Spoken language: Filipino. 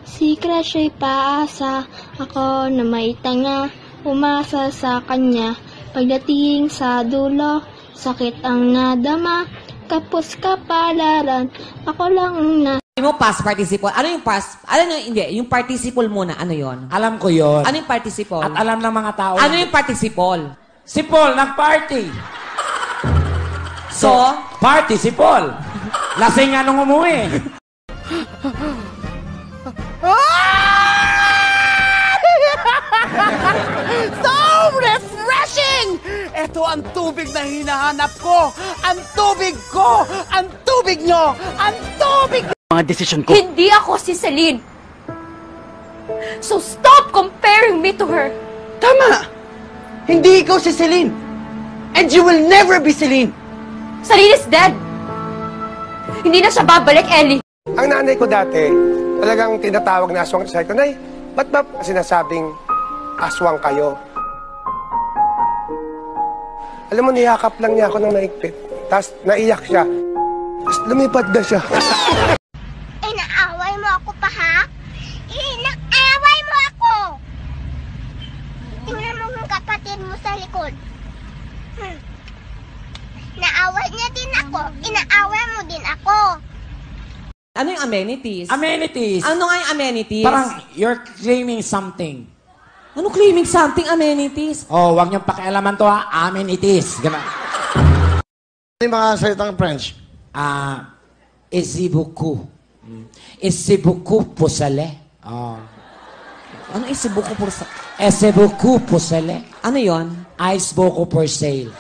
si crush ay paasa. Ako na may tanga, umasa sa kanya. Pagdating sa dulo, sakit ang nadama. Kapos kapalaran, ako lang na. Mo past participle. Ano yung past? Hindi. Yung participle muna. Ano yon? Alam ko yon. Ano yung participle? At alam ng mga tao. Ano yung participle? Si Paul, nag-party. So? Party si Paul. Lasing nga nung umuwi. So refreshing! Ito ang tubig na hinahanap ko. Ang tubig ko. Ang tubig nyo. Ang tubig. Mga desisyon ko. Hindi ako si Celine. So stop comparing me to her. Tama. Hindi ikaw si Celine. And you will never be Celine. Celine is dead. Hindi na siya babalik, Ellie. Ang nanay ko dati, talagang tinatawag na aswang. Sabi ko, Nay, ba't ba sinasabing aswang kayo? Alam mo, niyakap lang niya ako ng maigpit. Tapos naiyak siya. Tapos lumipad na siya. Inaaway mo ako pa, ha? Inaaway mo ako! Tingnan mo yung kapatid mo sa likod. Naaway niya din ako. Inaaway mo din ako. Ano yung amenities? Amenities. Ano nga yung amenities? Parang you're claiming something. Ano claiming something amenities? Oh, wag niyong pakialaman to ha. Amenities. Gana. Ano yung mga salitang French? Esi beaucoup. Esi beaucoup pour cela. Ano isibuko por sa... Esi beaucoup pour cela. Ano yon? Ice beaucoup for sale.